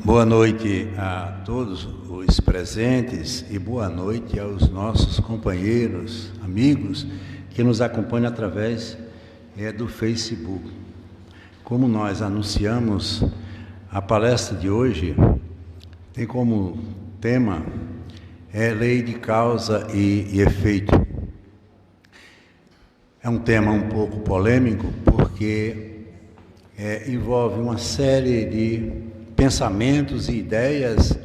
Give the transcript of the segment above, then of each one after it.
Boa noite a todos os presentes e boa noite aos nossos companheiros, amigos que nos acompanham através do Facebook. Como nós anunciamos, a palestra de hoje tem como tema lei de causa e efeito. É um tema um pouco polêmico porque envolve uma série de pensamentos e ideias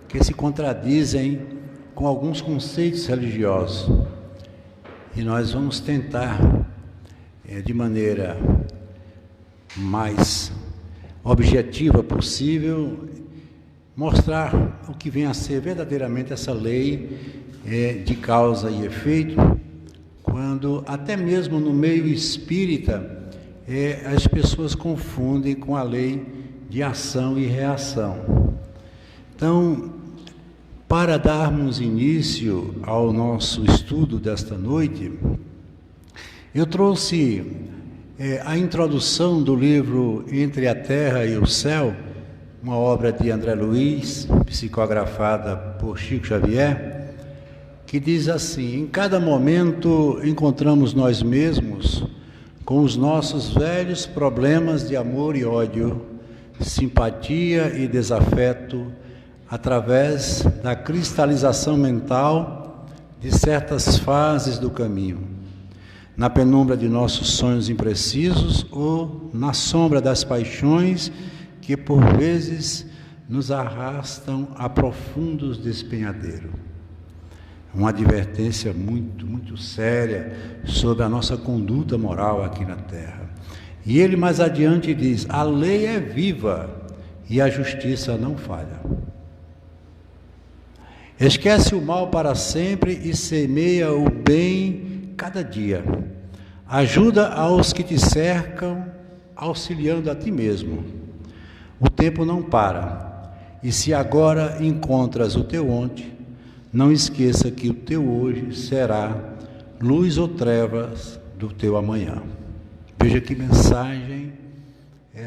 que se contradizem com alguns conceitos religiosos. E nós vamos tentar, de maneira mais objetiva possível, mostrar o que vem a ser verdadeiramente essa lei de causa e efeito, quando até mesmo no meio espírita as pessoas confundem com a lei de ação e reação. Então, para darmos início ao nosso estudo desta noite, eu trouxe a introdução do livro Entre a Terra e o Céu, uma obra de André Luiz, psicografada por Chico Xavier, que diz assim: em cada momento encontramos nós mesmos com os nossos velhos problemas de amor e ódio, simpatia e desafeto, através da cristalização mental de certas fases do caminho, na penumbra de nossos sonhos imprecisos ou na sombra das paixões que por vezes nos arrastam a profundos despenhadeiros. Uma advertência muito séria sobre a nossa conduta moral aqui na Terra. E ele mais adiante diz: a lei é viva e a justiça não falha. Esquece o mal para sempre e semeia o bem cada dia. Ajuda aos que te cercam, auxiliando a ti mesmo. O tempo não para, e se agora encontras o teu ontem, não esqueça que o teu hoje será luz ou trevas do teu amanhã. Veja que mensagem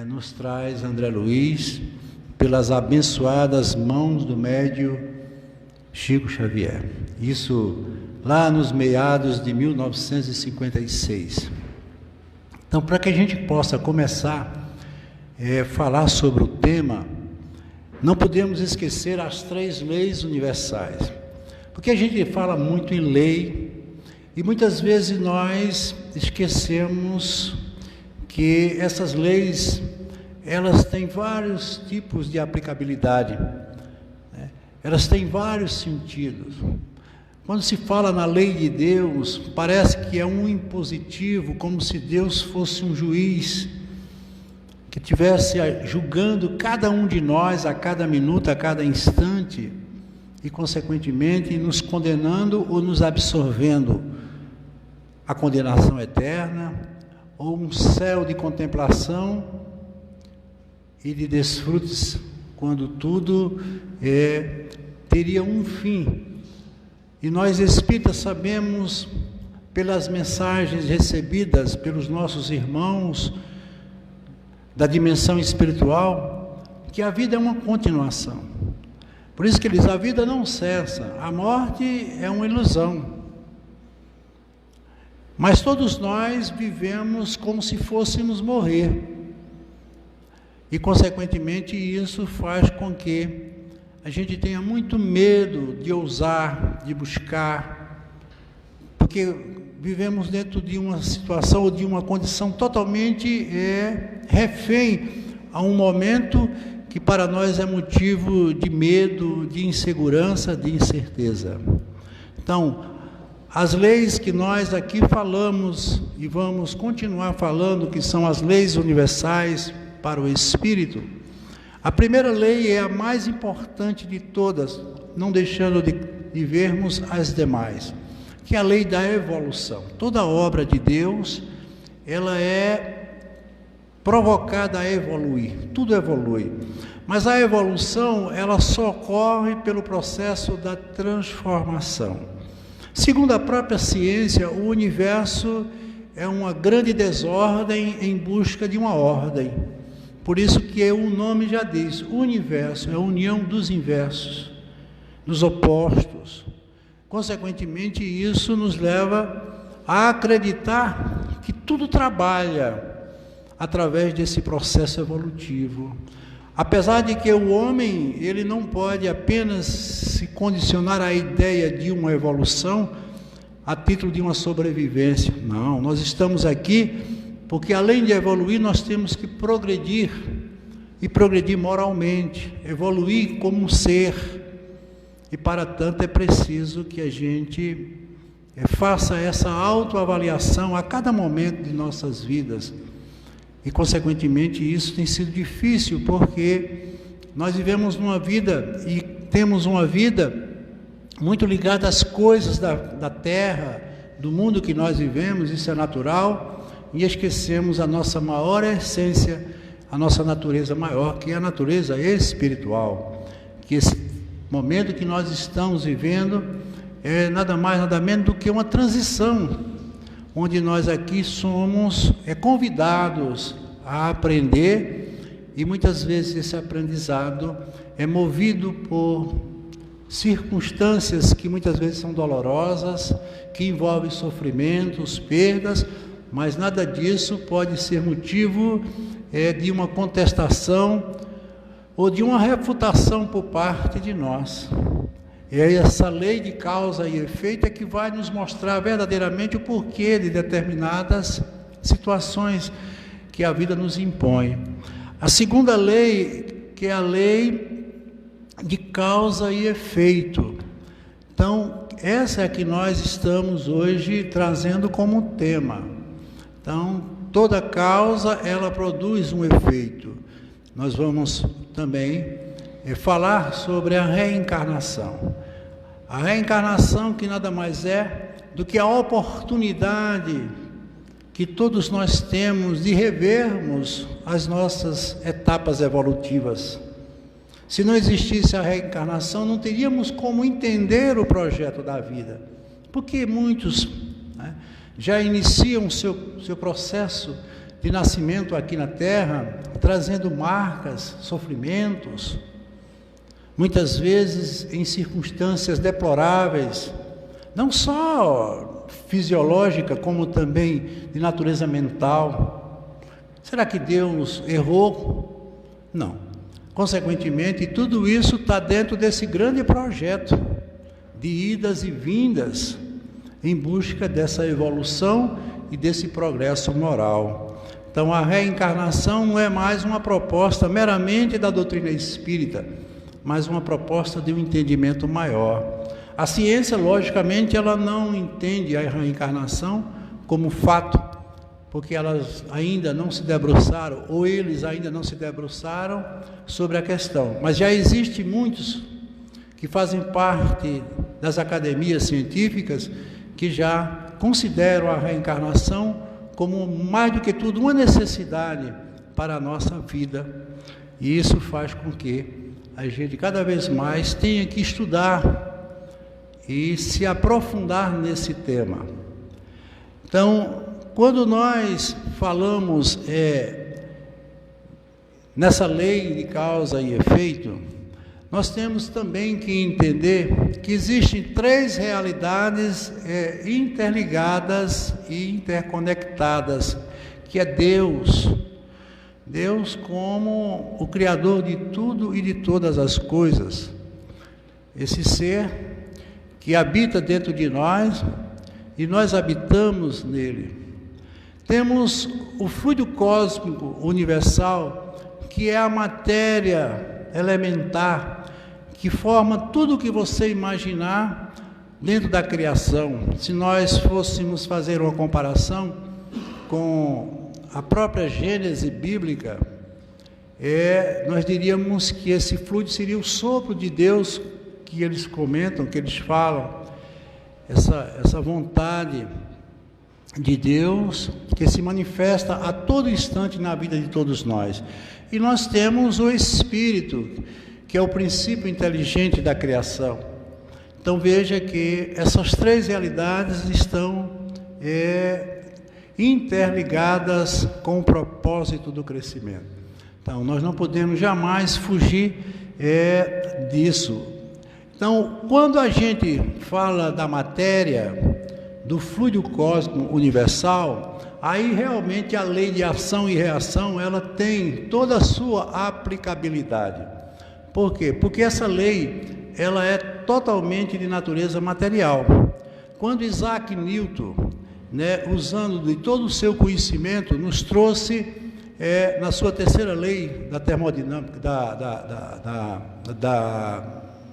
nos traz André Luiz, pelas abençoadas mãos do médium Chico Xavier. Isso lá nos meados de 1956. Então, para que a gente possa começar a falar sobre o tema, não podemos esquecer as 3 leis universais. Porque a gente fala muito em lei e muitas vezes nós esquecemos que essas leis, elas têm vários tipos de aplicabilidade, né? Elas têm vários sentidos. Quando se fala na lei de Deus, parece que é um impositivo, como se Deus fosse um juiz que estivesse julgando cada um de nós a cada minuto, a cada instante, e consequentemente nos condenando ou nos absorvendo a condenação eterna, ou um céu de contemplação e de desfrutes, quando tudo teria um fim. E nós espíritas sabemos, pelas mensagens recebidas pelos nossos irmãos da dimensão espiritual, que a vida é uma continuação. Por isso que eles dizem: a vida não cessa, a morte é uma ilusão. Mas todos nós vivemos como se fôssemos morrer. E, consequentemente, isso faz com que a gente tenha muito medo de ousar, de buscar, porque vivemos dentro de uma situação ou de uma condição totalmente refém a um momento que para nós é motivo de medo, de insegurança, de incerteza. Então, as leis que nós aqui falamos e vamos continuar falando, que são as leis universais para o espírito, a primeira lei é a mais importante de todas, não deixando de vermos as demais, que é a lei da evolução. Toda obra de Deus, ela é provocada a evoluir, tudo evolui. Mas a evolução, ela só ocorre pelo processo da transformação. Segundo a própria ciência, o universo é uma grande desordem em busca de uma ordem. Por isso que o nome já diz, o universo é a união dos inversos, dos opostos. Consequentemente, isso nos leva a acreditar que tudo trabalha através desse processo evolutivo. Apesar de que o homem, ele não pode apenas se condicionar à ideia de uma evolução a título de uma sobrevivência. Não, nós estamos aqui porque além de evoluir, nós temos que progredir, e progredir moralmente, evoluir como um ser. E para tanto é preciso que a gente faça essa autoavaliação a cada momento de nossas vidas. E consequentemente isso tem sido difícil, porque nós vivemos uma vida e temos uma vida muito ligada às coisas da terra, do mundo que nós vivemos, isso é natural, e esquecemos a nossa maior essência, a nossa natureza maior, que é a natureza espiritual. Que esse momento que nós estamos vivendo é nada mais, nada menos do que uma transição, onde nós aqui somos convidados a aprender, e muitas vezes esse aprendizado é movido por circunstâncias que muitas vezes são dolorosas, que envolvem sofrimentos, perdas, mas nada disso pode ser motivo de uma contestação ou de uma refutação por parte de nós. É essa lei de causa e efeito que vai nos mostrar verdadeiramente o porquê de determinadas situações que a vida nos impõe. A segunda lei, que é a lei de causa e efeito. Então, essa é a que nós estamos hoje trazendo como tema. Então, toda causa, ela produz um efeito. Nós vamos também falar sobre a reencarnação. A reencarnação, que nada mais é do que a oportunidade que todos nós temos de revermos as nossas etapas evolutivas. Se não existisse a reencarnação, não teríamos como entender o projeto da vida, porque muitos já iniciam o seu processo de nascimento aqui na Terra, trazendo marcas, sofrimentos, muitas vezes em circunstâncias deploráveis, não só fisiológica, como também de natureza mental. Será que Deus errou? Não. Consequentemente, tudo isso está dentro desse grande projeto de idas e vindas em busca dessa evolução e desse progresso moral. Então, a reencarnação não é mais uma proposta meramente da doutrina espírita, mas uma proposta de um entendimento maior. A ciência, logicamente, ela não entende a reencarnação como fato, porque elas ainda não se debruçaram, ou eles ainda não se debruçaram sobre a questão. Mas já existem muitos que fazem parte das academias científicas que já consideram a reencarnação como, mais do que tudo, uma necessidade para a nossa vida. E isso faz com que a gente cada vez mais tenha que estudar e se aprofundar nesse tema. Então, quando nós falamos nessa lei de causa e efeito, nós temos também que entender que existem três realidades interligadas e interconectadas, que é Deus. Deus como o Criador de tudo e de todas as coisas. Esse ser que habita dentro de nós e nós habitamos nele. Temos o fluido cósmico universal, que é a matéria elementar, que forma tudo o que você imaginar dentro da criação. Se nós fôssemos fazer uma comparação com a própria Gênese bíblica, nós diríamos que esse fluido seria o sopro de Deus, que eles comentam, que eles falam, essa vontade de Deus que se manifesta a todo instante na vida de todos nós. E nós temos o Espírito, que é o princípio inteligente da criação. Então veja que essas três realidades estão interligadas com o propósito do crescimento. Então, nós não podemos jamais fugir disso. Então, quando a gente fala da matéria, do fluido cósmico universal, aí realmente a lei de ação e reação, ela tem toda a sua aplicabilidade. Por quê? Porque essa lei, ela é totalmente de natureza material. Quando Isaac Newton, usando de todo o seu conhecimento, nos trouxe, na sua terceira lei da termodinâmica,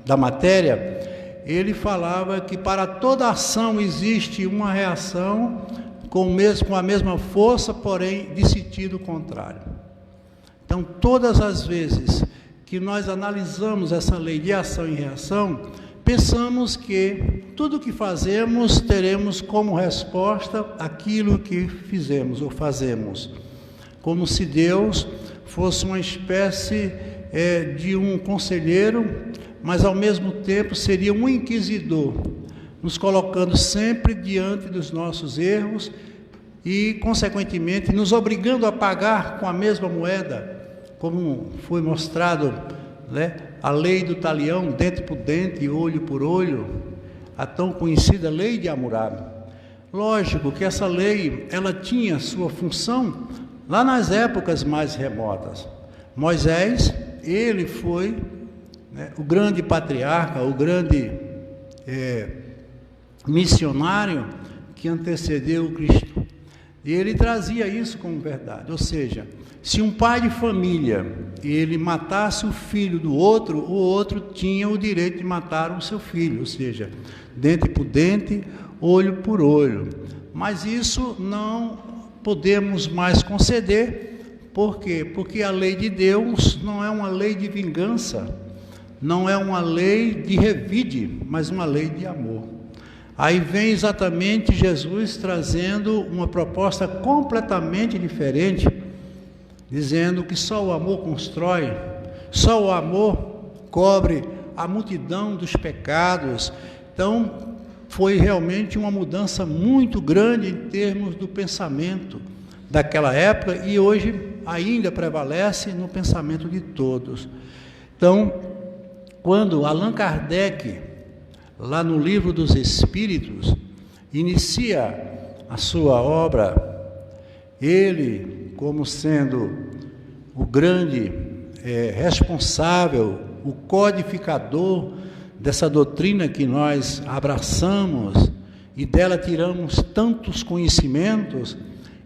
da matéria, ele falava que para toda ação existe uma reação com a mesma força, porém de sentido contrário. Então, todas as vezes que nós analisamos essa lei de ação e reação, pensamos que tudo que fazemos teremos como resposta aquilo que fizemos ou fazemos, como se Deus fosse uma espécie de um conselheiro, mas ao mesmo tempo seria um inquisidor, nos colocando sempre diante dos nossos erros e, consequentemente, nos obrigando a pagar com a mesma moeda, como foi mostrado, a lei do talião, dente por dente, olho por olho, a tão conhecida lei de Hammurabi. Lógico que essa lei, ela tinha sua função lá nas épocas mais remotas. Moisés, ele foi o grande patriarca, o grande missionário que antecedeu o Cristo. E ele trazia isso como verdade, ou seja, se um pai de família, ele matasse o filho do outro, o outro tinha o direito de matar o seu filho, ou seja, dente por dente, olho por olho. Mas isso não podemos mais conceder. Por quê? Porque a lei de Deus não é uma lei de vingança, não é uma lei de revide, mas uma lei de amor. Aí vem exatamente Jesus trazendo uma proposta completamente diferente, dizendo que só o amor constrói, só o amor cobre a multidão dos pecados. Então, foi realmente uma mudança muito grande em termos do pensamento daquela época e hoje ainda prevalece no pensamento de todos. Então, quando Allan Kardec, lá no Livro dos Espíritos, inicia a sua obra, ele, como sendo o grande responsável, o codificador dessa doutrina que nós abraçamos e dela tiramos tantos conhecimentos,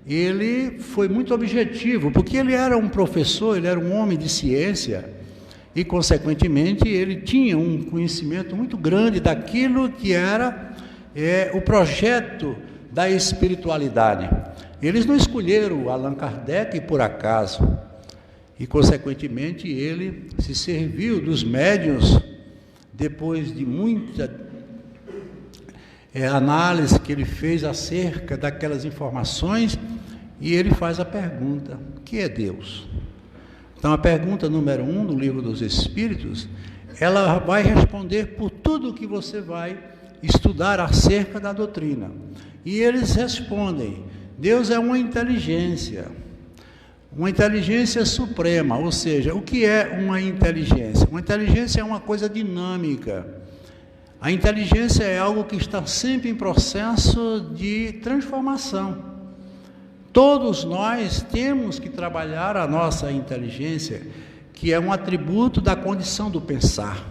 ele foi muito objetivo, porque ele era um professor, ele era um homem de ciência, e, consequentemente, ele tinha um conhecimento muito grande daquilo que era o projeto da espiritualidade. Eles não escolheram Allan Kardec por acaso, e, consequentemente, ele se serviu dos médiuns, depois de muita análise que ele fez acerca daquelas informações, e ele faz a pergunta: o que é Deus? Então, a pergunta número 1 do Livro dos Espíritos, ela vai responder por tudo que você vai estudar acerca da doutrina. E eles respondem: Deus é uma inteligência suprema. Ou seja, o que é uma inteligência? Uma inteligência é uma coisa dinâmica. A inteligência é algo que está sempre em processo de transformação. Todos nós temos que trabalhar a nossa inteligência, que é um atributo da condição do pensar.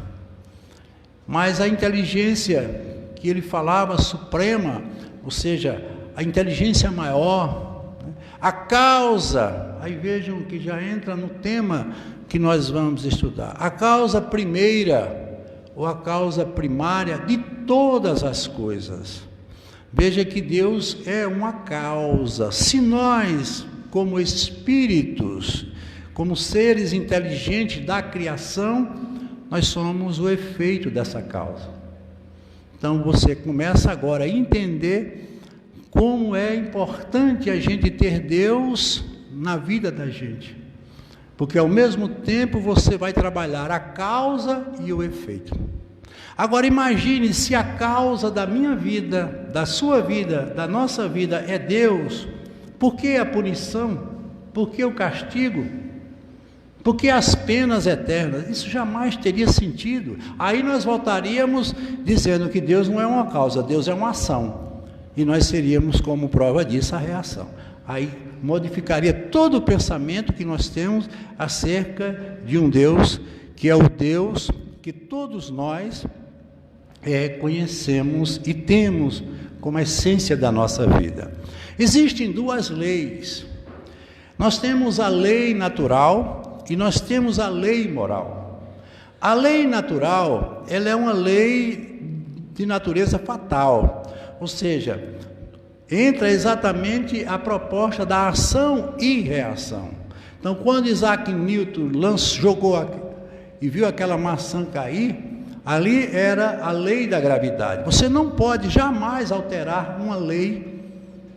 Mas a inteligência que ele falava suprema, ou seja, a inteligência maior, a causa, aí vejam que já entra no tema que nós vamos estudar, a causa primeira ou a causa primária de todas as coisas. Veja que Deus é uma causa. Se nós, como espíritos, como seres inteligentes da criação, nós somos o efeito dessa causa. Então você começa agora a entender como é importante a gente ter Deus na vida da gente. Porque ao mesmo tempo você vai trabalhar a causa e o efeito. Agora imagine se a causa da minha vida, da sua vida, da nossa vida é Deus, por que a punição? Por que o castigo? Porque as penas eternas, isso jamais teria sentido. Aí nós voltaríamos dizendo que Deus não é uma causa, Deus é uma ação. E nós seríamos, como prova disso, a reação. Aí modificaria todo o pensamento que nós temos acerca de um Deus, que é o Deus que todos nós conhecemos e temos como essência da nossa vida. Existem duas leis. Nós temos a lei natural e nós temos a lei moral. A lei natural, ela é uma lei de natureza fatal, ou seja, entra exatamente a proposta da ação e reação. Então, quando Isaac Newton jogou e viu aquela maçã cair, ali era a lei da gravidade. Você não pode jamais alterar uma lei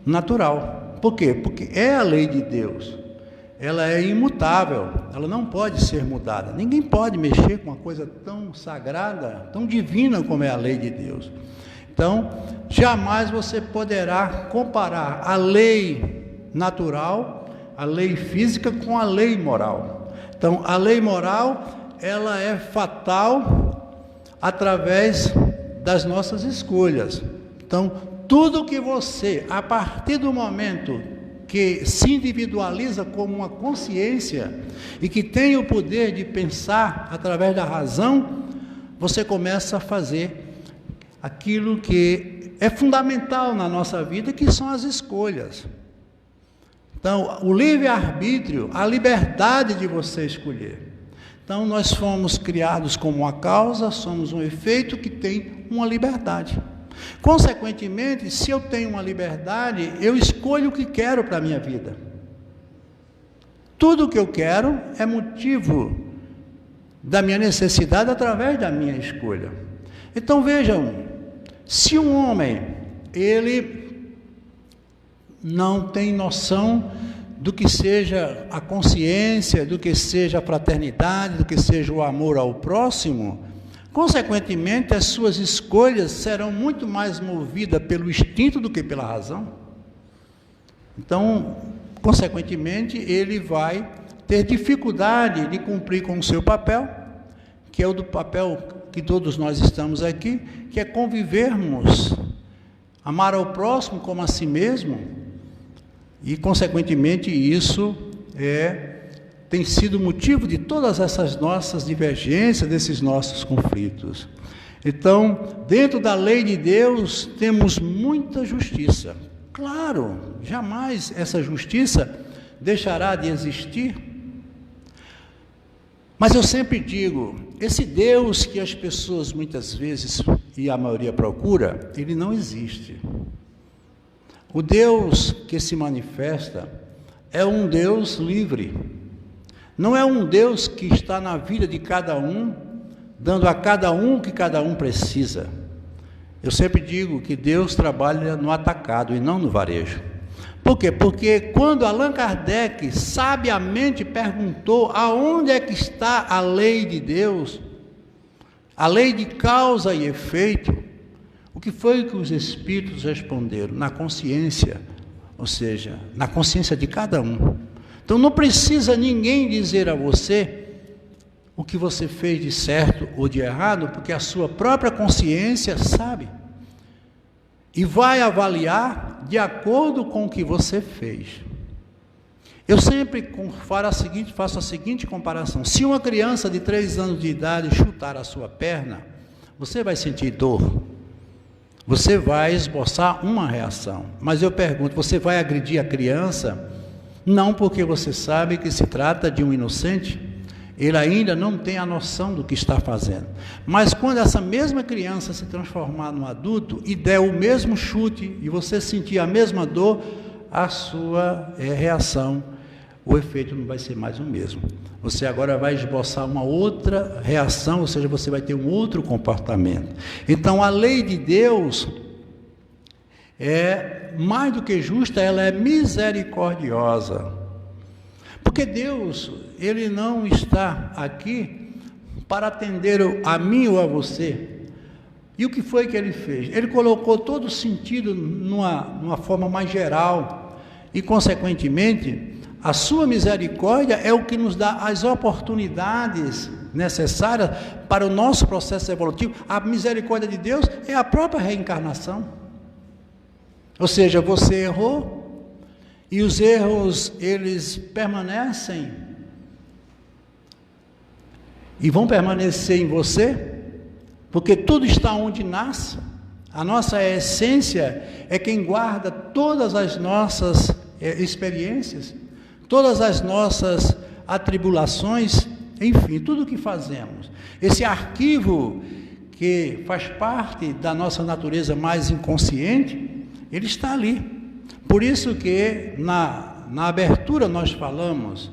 natural. Por quê? Porque é a lei de Deus. Ela é imutável, ela não pode ser mudada. Ninguém pode mexer com uma coisa tão sagrada, tão divina como é a lei de Deus. Então, jamais você poderá comparar a lei natural, a lei física, com a lei moral. Então, a lei moral, ela é fatal através das nossas escolhas. Então, tudo que você, a partir do momento que se individualiza como uma consciência e que tem o poder de pensar através da razão, você começa a fazer aquilo que é fundamental na nossa vida, que são as escolhas. Então, o livre-arbítrio, a liberdade de você escolher. Então, nós fomos criados como uma causa, somos um efeito que tem uma liberdade. Consequentemente, se eu tenho uma liberdade, eu escolho o que quero para a minha vida. Tudo o que eu quero é motivo da minha necessidade através da minha escolha. Então vejam, se um homem, ele não tem noção do que seja a consciência, do que seja a fraternidade, do que seja o amor ao próximo, consequentemente, as suas escolhas serão muito mais movidas pelo instinto do que pela razão. Então, consequentemente, ele vai ter dificuldade de cumprir com o seu papel, que é o do papel que todos nós estamos aqui, que é convivermos, amar ao próximo como a si mesmo, e, consequentemente, isso tem sido motivo de todas essas nossas divergências, desses nossos conflitos. Então, dentro da lei de Deus, temos muita justiça. Claro, jamais essa justiça deixará de existir. Mas eu sempre digo, esse Deus que as pessoas muitas vezes, e a maioria procura, ele não existe. O Deus que se manifesta é um Deus livre. Não é um Deus que está na vida de cada um, dando a cada um o que cada um precisa. Eu sempre digo que Deus trabalha no atacado e não no varejo. Por quê? Porque quando Allan Kardec sabiamente perguntou aonde é que está a lei de Deus, a lei de causa e efeito, o que foi que os espíritos responderam? Na consciência, ou seja, na consciência de cada um. Então não precisa ninguém dizer a você o que você fez de certo ou de errado, porque a sua própria consciência sabe. E vai avaliar de acordo com o que você fez. Eu sempre faço a seguinte comparação. Se uma criança de 3 anos de idade chutar a sua perna, você vai sentir dor. Você vai esboçar uma reação. Mas eu pergunto, você vai agredir a criança? Não, porque você sabe que se trata de um inocente, ele ainda não tem a noção do que está fazendo. Mas quando essa mesma criança se transformar num adulto e der o mesmo chute e você sentir a mesma dor, a sua reação, o efeito não vai ser mais o mesmo. Você agora vai esboçar uma outra reação, ou seja, você vai ter um outro comportamento. Então a lei de Deus é mais do que justa, ela é misericordiosa. Porque Deus, Ele não está aqui para atender a mim ou a você. E o que foi que Ele fez? Ele colocou todo o sentido numa forma mais geral. E, consequentemente, A sua misericórdia é o que nos dá as oportunidades necessárias para o nosso processo evolutivo. A misericórdia de Deus é a própria reencarnação. Ou seja, você errou e os erros, eles permanecem e vão permanecer em você, porque tudo está onde nasce. A nossa essência é quem guarda todas as nossas experiências, todas as nossas atribulações, enfim, tudo o que fazemos. Esse arquivo que faz parte da nossa natureza mais inconsciente, ele está ali. Por isso que na abertura nós falamos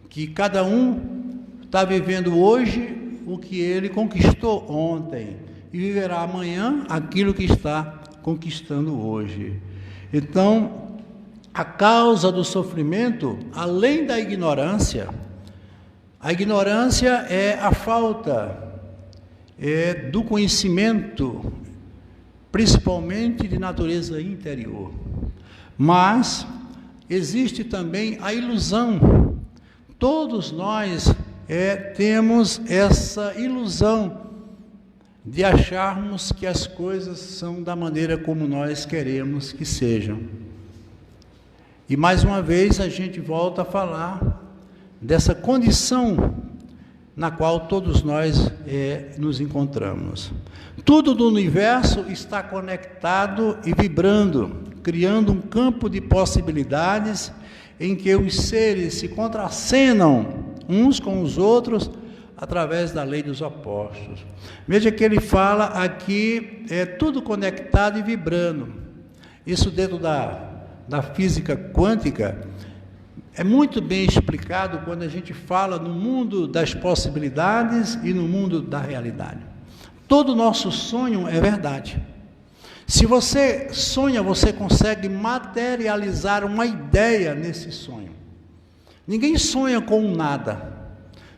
que cada um está vivendo hoje o que ele conquistou ontem e viverá amanhã aquilo que está conquistando hoje. Então, a causa do sofrimento, além da ignorância, a ignorância é a falta do conhecimento, principalmente de natureza interior. Mas existe também a ilusão. Todos nós temos essa ilusão de acharmos que as coisas são da maneira como nós queremos que sejam. E mais uma vez a gente volta a falar dessa condição na qual todos nós nos encontramos. Tudo do universo está conectado e vibrando, criando um campo de possibilidades em que os seres se contracenam uns com os outros através da lei dos opostos. Veja que ele fala aqui, tudo conectado e vibrando. Isso dentro da física quântica é muito bem explicado quando a gente fala no mundo das possibilidades e no mundo da realidade. Todo nosso sonho é verdade. Se você sonha, você consegue materializar uma ideia nesse sonho. Ninguém sonha com um nada.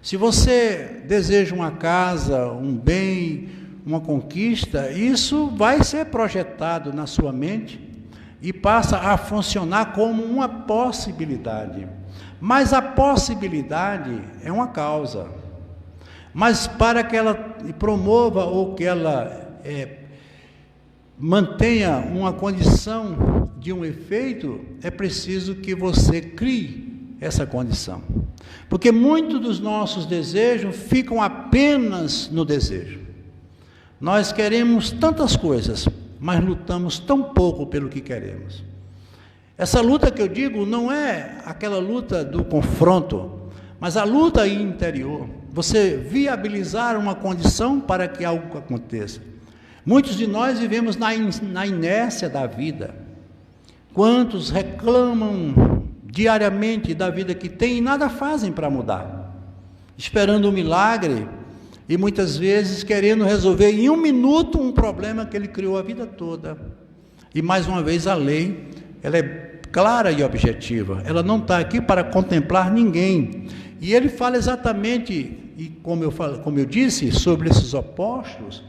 Se você deseja uma casa, um bem, uma conquista, isso vai ser projetado na sua mente e passa a funcionar como uma possibilidade. Mas a possibilidade é uma causa. Mas para que ela promova ou que ela mantenha uma condição de um efeito, é preciso que você crie essa condição. Porque muitos dos nossos desejos ficam apenas no desejo. Nós queremos tantas coisas, mas lutamos tão pouco pelo que queremos. Essa luta que eu digo não é aquela luta do confronto, mas a luta interior. Você viabilizar uma condição para que algo aconteça. Muitos de nós vivemos na inércia da vida. Quantos reclamam diariamente da vida que tem e nada fazem para mudar, esperando um milagre e muitas vezes querendo resolver em 1 minuto um problema que ele criou a vida toda. E mais uma vez a lei, ela é clara e objetiva, ela não está aqui para contemplar ninguém. E ele fala exatamente, e como eu disse, sobre esses opostos,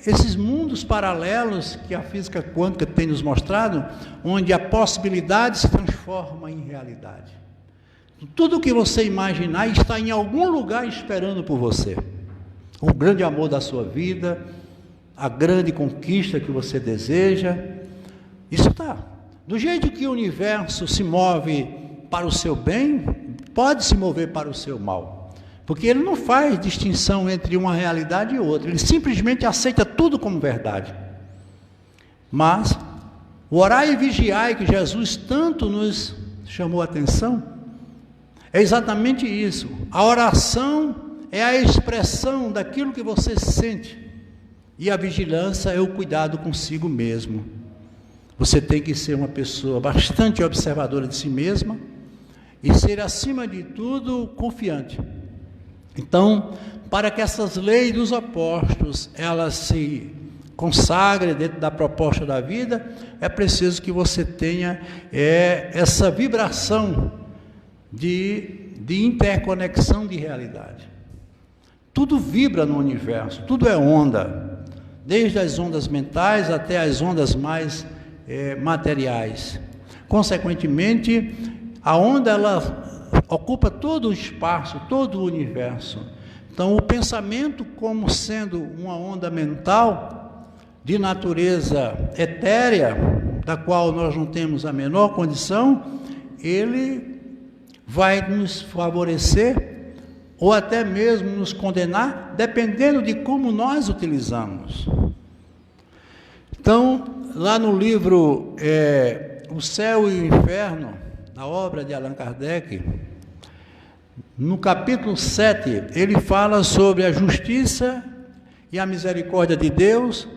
esses mundos paralelos que a física quântica tem nos mostrado, onde a possibilidade se transforma em realidade. Tudo que você imaginar está em algum lugar esperando por você. O grande amor da sua vida, a grande conquista que você deseja, isso está. Do jeito que o universo se move para o seu bem, pode se mover para o seu mal. Porque ele não faz distinção entre uma realidade e outra, ele simplesmente aceita tudo como verdade. Mas o orai e vigiai que Jesus tanto nos chamou a atenção, é exatamente isso. A oração é a expressão daquilo que você sente, e a vigilância é o cuidado consigo mesmo. Você tem que ser uma pessoa bastante observadora de si mesma e ser, acima de tudo, confiante. Então, para que essas leis dos opostos, elas se consagrem dentro da proposta da vida, é preciso que você tenha essa vibração de interconexão de realidade. Tudo vibra no universo, tudo é onda, desde as ondas mentais até as ondas mais materiais. Consequentemente, A onda, ela ocupa todo o espaço, todo o universo. Então, o pensamento, como sendo uma onda mental de natureza etérea, da qual nós não temos a menor condição, ele vai nos favorecer ou até mesmo nos condenar, dependendo de como nós utilizamos. Então, lá no livro O Céu e o Inferno, na obra de Allan Kardec, no capítulo 7, ele fala sobre a justiça e a misericórdia de Deus,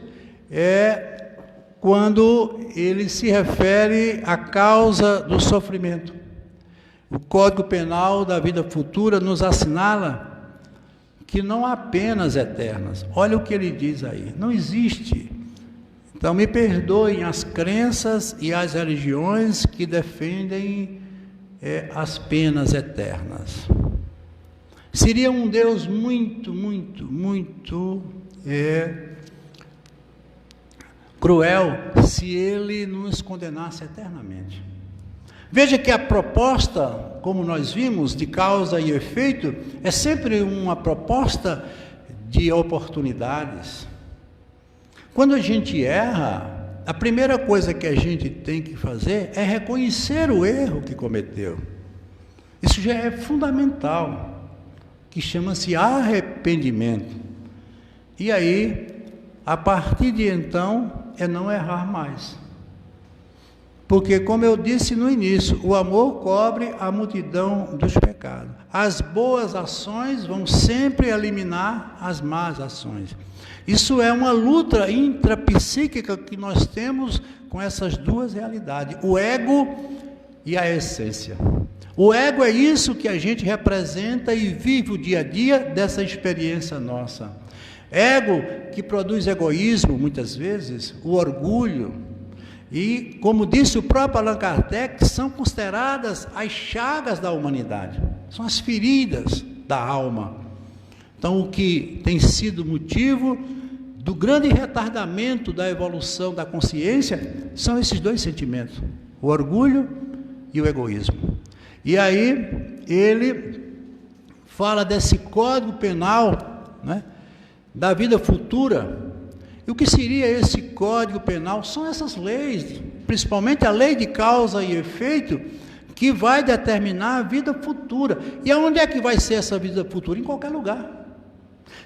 quando ele se refere à causa do sofrimento. O Código Penal da vida futura nos assinala que não há penas eternas. Olha o que ele diz aí, não existe. Então, me perdoem as crenças e as religiões que defendem as penas eternas. Seria um Deus muito, muito, muito cruel se ele nos condenasse eternamente. Veja que a proposta, como nós vimos, de causa e efeito, é sempre uma proposta de oportunidades. Quando a gente erra, a primeira coisa que a gente tem que fazer é reconhecer o erro que cometeu. Isso já é fundamental, que chama-se arrependimento. E aí, a partir de então, é não errar mais. Porque, como eu disse no início, o amor cobre a multidão dos pecados. As boas ações vão sempre eliminar as más ações. Isso é uma luta intrapsíquica que nós temos com essas duas realidades, o ego e a essência. O ego é isso que a gente representa e vive o dia a dia dessa experiência nossa. Ego que produz egoísmo, muitas vezes, o orgulho. E, como disse o próprio Allan Kardec, são consideradas as chagas da humanidade, são as feridas da alma. Então, o que tem sido motivo do grande retardamento da evolução da consciência são esses dois sentimentos, o orgulho e o egoísmo. E aí, ele fala desse Código Penal, né, da vida futura. E o que seria esse Código Penal? São essas leis, principalmente a lei de causa e efeito, que vai determinar a vida futura. E aonde é que vai ser essa vida futura? Em qualquer lugar.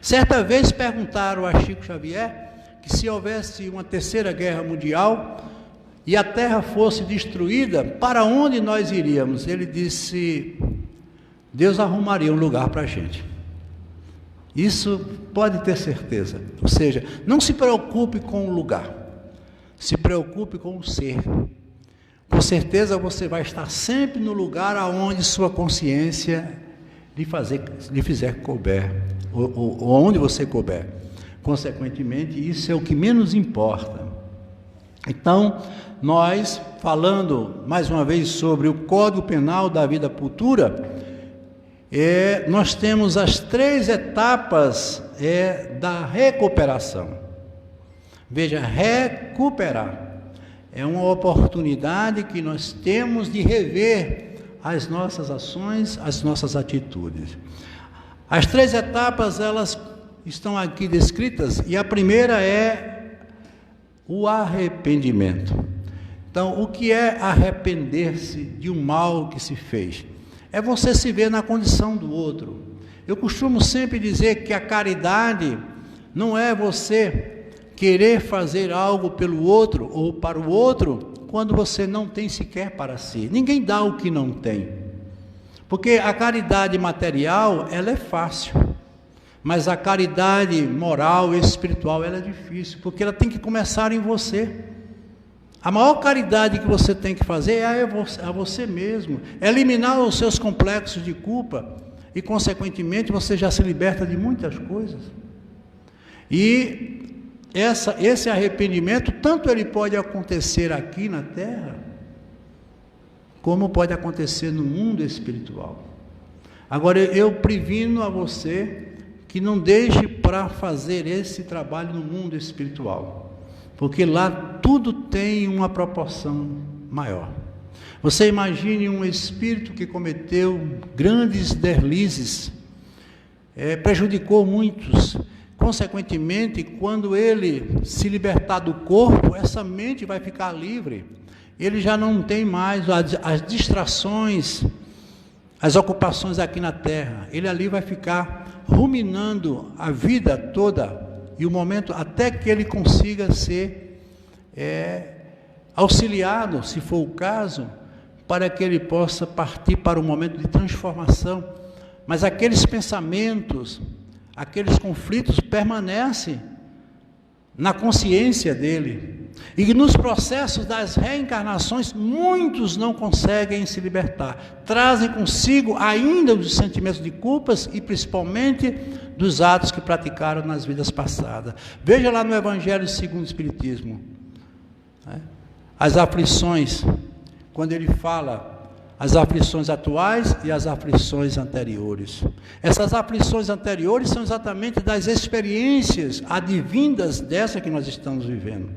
Certa vez perguntaram a Chico Xavier que se houvesse uma terceira guerra mundial e a Terra fosse destruída, para onde nós iríamos? Ele disse: Deus arrumaria um lugar para a gente. Isso pode ter certeza. Ou seja, não se preocupe com o lugar, se preocupe com o ser. Com certeza você vai estar sempre no lugar aonde sua consciência lhe fizer couber, ou onde você couber. Consequentemente, isso é o que menos importa. Então, nós, falando mais uma vez sobre o Código Penal da vida futura, nós temos as 3 etapas da recuperação. Veja, recuperar é uma oportunidade que nós temos de rever as nossas ações, as nossas atitudes. As 3 etapas, elas estão aqui descritas, e a primeira é o arrependimento. Então, o que é arrepender-se de um mal que se fez? É você se ver na condição do outro. Eu costumo sempre dizer que a caridade não é você querer fazer algo pelo outro ou para o outro quando você não tem sequer para si. Ninguém dá o que não tem. Porque a caridade material, ela é fácil. Mas a caridade moral e espiritual, ela é difícil, porque ela tem que começar em você. A maior caridade que você tem que fazer é a você mesmo, eliminar os seus complexos de culpa e, consequentemente, você já se liberta de muitas coisas. E esse arrependimento, tanto ele pode acontecer aqui na Terra, como pode acontecer no mundo espiritual. Agora, eu previno a você que não deixe para fazer esse trabalho no mundo espiritual, porque lá tudo tem uma proporção maior. Você imagine um espírito que cometeu grandes deslizes, prejudicou muitos. Consequentemente, quando ele se libertar do corpo, essa mente vai ficar livre. Ele já não tem mais as distrações, as ocupações aqui na terra. Ele ali vai ficar ruminando a vida toda e o momento até que ele consiga ser auxiliado, se for o caso, para que ele possa partir para um momento de transformação. Mas aqueles pensamentos, aqueles conflitos permanecem na consciência dele. E nos processos das reencarnações, muitos não conseguem se libertar. Trazem consigo ainda os sentimentos de culpas e principalmente dos atos que praticaram nas vidas passadas. Veja lá no Evangelho segundo o Espiritismo, as aflições, quando ele fala as aflições atuais e as aflições anteriores. Essas aflições anteriores são exatamente das experiências advindas dessa que nós estamos vivendo.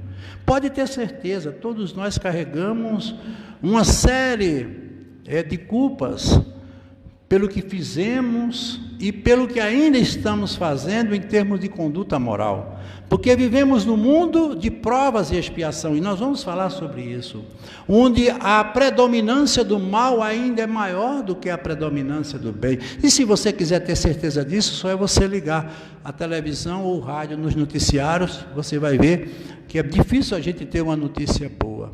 Pode ter certeza, todos nós carregamos uma série de culpas pelo que fizemos e pelo que ainda estamos fazendo em termos de conduta moral. Porque vivemos num mundo de provas e expiação, e nós vamos falar sobre isso, onde a predominância do mal ainda é maior do que a predominância do bem. E se você quiser ter certeza disso, só é você ligar a televisão ou o rádio nos noticiários, você vai ver que é difícil a gente ter uma notícia boa.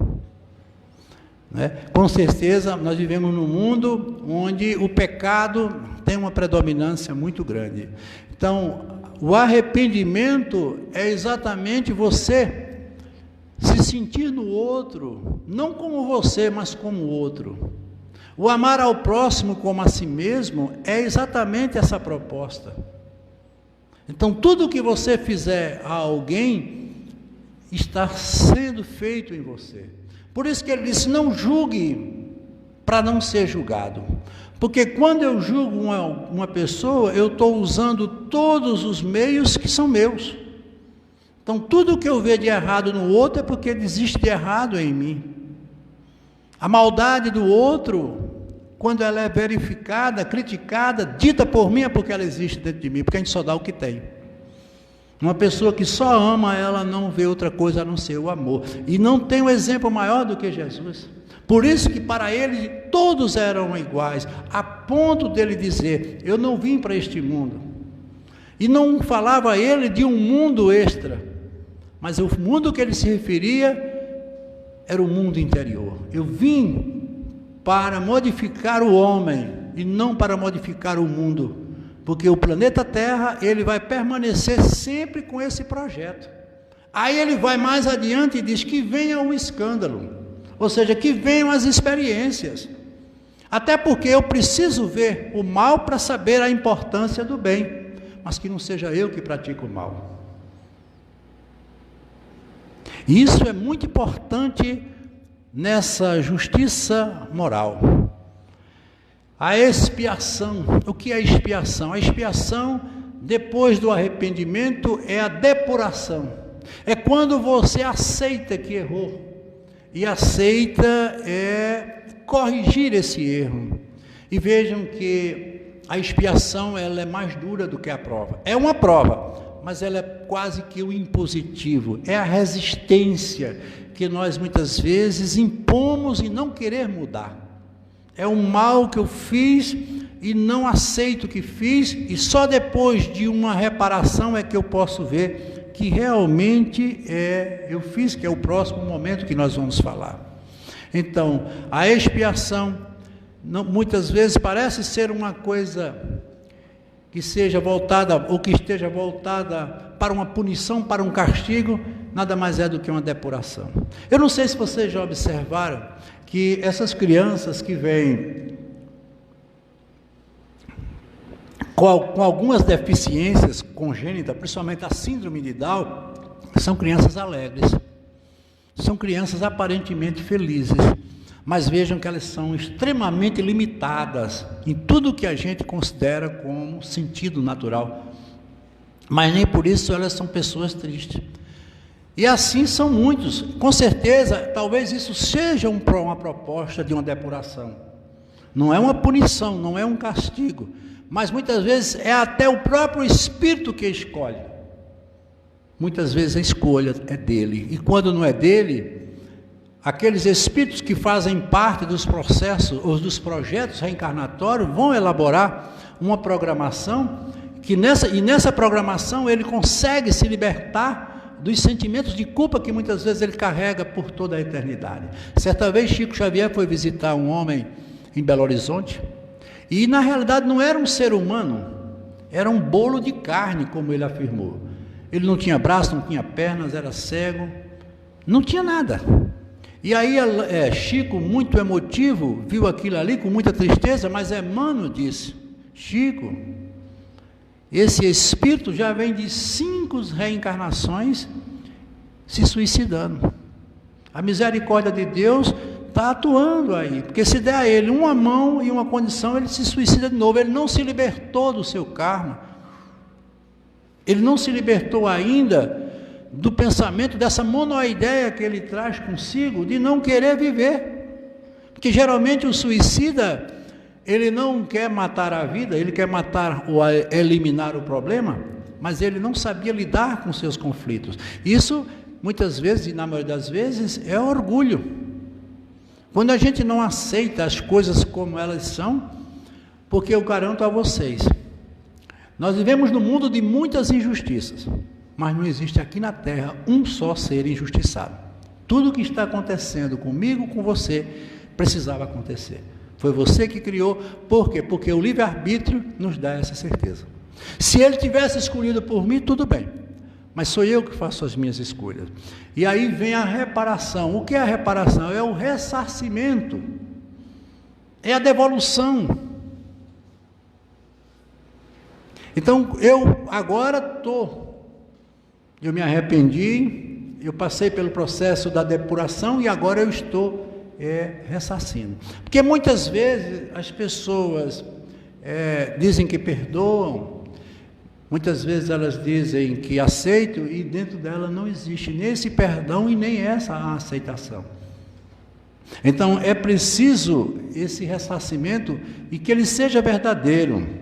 Com certeza, nós vivemos num mundo onde o pecado tem uma predominância muito grande. Então, o arrependimento é exatamente você se sentir no outro, não como você, mas como o outro. O amar ao próximo como a si mesmo é exatamente essa proposta. Então, tudo que você fizer a alguém está sendo feito em você. Por isso que ele disse, não julgue para não ser julgado. Porque quando eu julgo uma pessoa, eu estou usando todos os meios que são meus. Então, tudo que eu vejo de errado no outro é porque existe de errado em mim. A maldade do outro, quando ela é verificada, criticada, dita por mim, é porque ela existe dentro de mim, porque a gente só dá o que tem. Uma pessoa que só ama, ela não vê outra coisa a não ser o amor. E não tem um exemplo maior do que Jesus. Por isso que para ele todos eram iguais, a ponto dele dizer, eu não vim para este mundo. E não falava ele de um mundo extra, mas o mundo que ele se referia era o mundo interior. Eu vim para modificar o homem e não para modificar o mundo. Porque o planeta Terra, ele vai permanecer sempre com esse projeto. Aí ele vai mais adiante e diz que venha o escândalo, ou seja, que venham as experiências. Até porque eu preciso ver o mal para saber a importância do bem, mas que não seja eu que pratico o mal. Isso é muito importante nessa justiça moral. A expiação, o que é expiação? A expiação, depois do arrependimento, é a depuração. É quando você aceita que errou e aceita corrigir esse erro. E vejam que a expiação ela é mais dura do que a prova. É uma prova, mas ela é quase que o impositivo. É a resistência que nós muitas vezes impomos e não querer mudar. É um mal que eu fiz e não aceito o que fiz, e só depois de uma reparação é que eu posso ver que realmente eu fiz, que é o próximo momento que nós vamos falar. Então, a expiação muitas vezes parece ser uma coisa que seja voltada, ou que esteja voltada para uma punição, para um castigo, nada mais é do que uma depuração. Eu não sei se vocês já observaram que essas crianças que vêm com algumas deficiências congênitas, principalmente a síndrome de Down, são crianças alegres, são crianças aparentemente felizes, mas vejam que elas são extremamente limitadas em tudo que a gente considera como sentido natural, mas nem por isso elas são pessoas tristes. E assim são muitos. Com certeza, talvez isso seja uma proposta de uma depuração. Não é uma punição, não é um castigo, mas muitas vezes é até o próprio Espírito que escolhe. Muitas vezes a escolha é dele, e quando não é dele, aqueles espíritos que fazem parte dos processos ou dos projetos reencarnatórios vão elaborar uma programação que nessa programação ele consegue se libertar dos sentimentos de culpa que muitas vezes ele carrega por toda a eternidade. Certa vez Chico Xavier foi visitar um homem em Belo Horizonte, e na realidade não era um ser humano, era um bolo de carne, como ele afirmou. Ele não tinha braço, não tinha pernas, era cego, não tinha nada. E aí Chico, muito emotivo, viu aquilo ali com muita tristeza, mas Emmanuel disse: Chico, esse espírito já vem de 5 reencarnações se suicidando. A misericórdia de Deus está atuando aí, porque se der a ele uma mão e uma condição, ele se suicida de novo. Ele não se libertou do seu karma, ele não se libertou ainda do pensamento, dessa monoideia que ele traz consigo, de não querer viver, porque geralmente o suicida, ele não quer matar a vida, ele quer matar ou eliminar o problema, mas ele não sabia lidar com seus conflitos. Isso, muitas vezes, e na maioria das vezes, é orgulho. Quando a gente não aceita as coisas como elas são, porque eu garanto a vocês, nós vivemos num mundo de muitas injustiças, mas não existe aqui na Terra um só ser injustiçado. Tudo o que está acontecendo comigo, com você, precisava acontecer. Foi você que criou. Por quê? Porque o livre-arbítrio nos dá essa certeza. Se ele tivesse escolhido por mim, tudo bem, mas sou eu que faço as minhas escolhas. E aí vem a reparação. O que é a reparação? É o ressarcimento, é a devolução. Então eu agora eu me arrependi, eu passei pelo processo da depuração e agora eu estou ressarcindo. Porque muitas vezes as pessoas dizem que perdoam, muitas vezes elas dizem que aceitam, e dentro dela não existe nem esse perdão e nem essa aceitação. Então é preciso esse ressarcimento e que ele seja verdadeiro.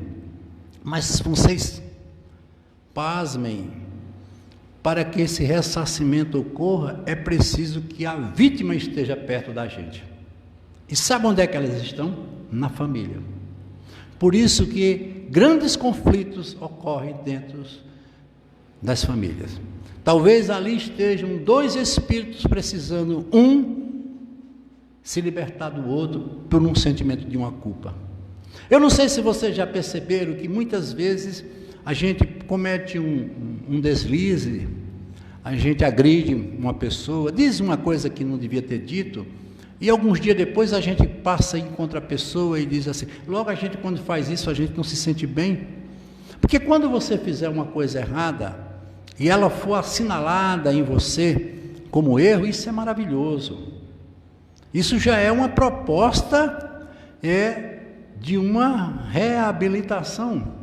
Mas vocês pasmem, para que esse ressarcimento ocorra, é preciso que a vítima esteja perto da gente. E sabe onde é que elas estão? Na família. Por isso que grandes conflitos ocorrem dentro das famílias. Talvez ali estejam 2 espíritos precisando, um se libertar do outro por um sentimento de uma culpa. Eu não sei se vocês já perceberam que muitas vezes a gente comete um deslize, a gente agride uma pessoa, diz uma coisa que não devia ter dito, e alguns dias depois a gente passa e encontra a pessoa e diz assim, logo a gente quando faz isso a gente não se sente bem, porque quando você fizer uma coisa errada, e ela for assinalada em você como erro, isso é maravilhoso, isso já é uma proposta, de uma reabilitação.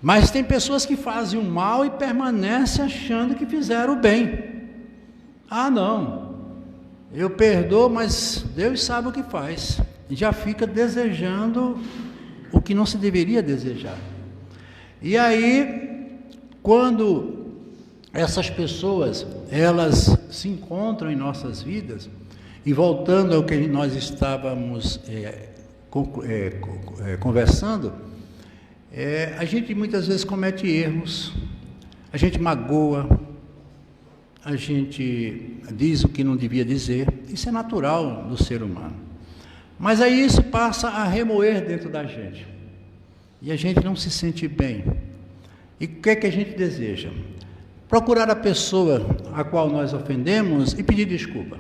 Mas tem pessoas que fazem o mal e permanecem achando que fizeram o bem. Ah, não, eu perdoo, mas Deus sabe o que faz. E já fica desejando o que não se deveria desejar. E aí, quando essas pessoas, elas se encontram em nossas vidas, e voltando ao que nós estávamos conversando, a gente muitas vezes comete erros, a gente magoa, a gente diz o que não devia dizer, isso é natural do ser humano, mas aí isso passa a remoer dentro da gente, e a gente não se sente bem, e o que é que a gente deseja? Procurar a pessoa a qual nós ofendemos e pedir desculpa.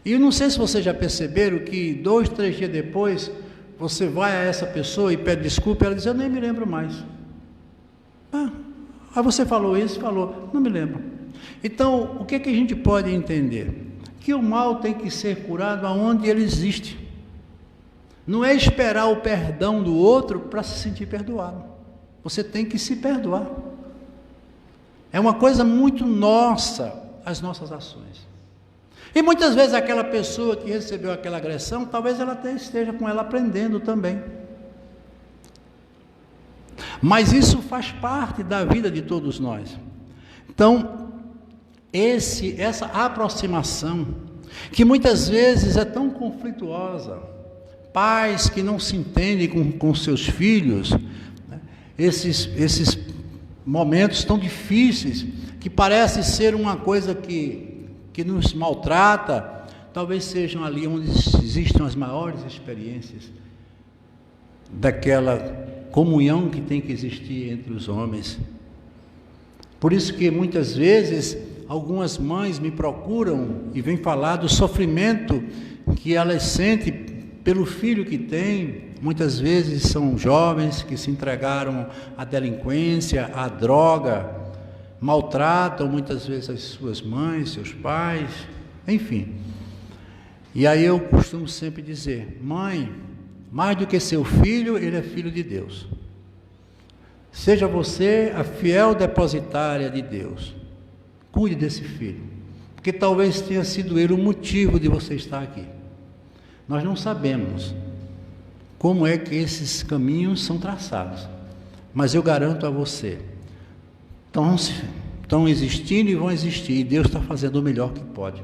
E eu não sei se vocês já perceberam que 2, 3 dias depois, você vai a essa pessoa e pede desculpa, e ela diz, eu nem me lembro mais. Você falou isso? Falou, não me lembro. Então, o que é que a gente pode entender? Que o mal tem que ser curado aonde ele existe. Não é esperar o perdão do outro para se sentir perdoado. Você tem que se perdoar. É uma coisa muito nossa, as nossas ações. E muitas vezes aquela pessoa que recebeu aquela agressão, talvez ela até esteja com ela aprendendo também. Mas isso faz parte da vida de todos nós. Então, essa aproximação, que muitas vezes é tão conflituosa, pais que não se entendem com seus filhos, né? Esses momentos tão difíceis, que parece ser uma coisa que nos maltrata, talvez sejam ali onde existem as maiores experiências daquela comunhão que tem que existir entre os homens. Por isso que muitas vezes algumas mães me procuram e vêm falar do sofrimento que elas sentem pelo filho que têm. Muitas vezes são jovens que se entregaram à delinquência, à droga, maltratam muitas vezes as suas mães, seus pais, enfim. E aí eu costumo sempre dizer: mãe, mais do que seu filho, ele é filho de Deus. Seja você a fiel depositária de Deus. Cuide desse filho, porque talvez tenha sido ele o motivo de você estar aqui. Nós não sabemos como é que esses caminhos são traçados, mas eu garanto a você, estão existindo e vão existir, e Deus está fazendo o melhor que pode.